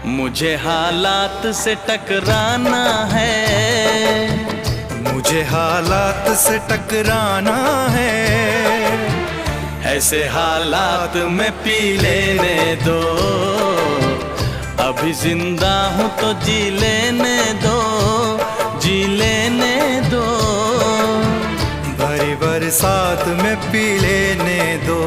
मुझे हालात से टकराना है, मुझे हालात से टकराना है। ऐसे हालात में पी लेने दो, अभी जिंदा हूँ तो जी लेने दो, जी लेने दो। भरी बरसात में पी लेने दो।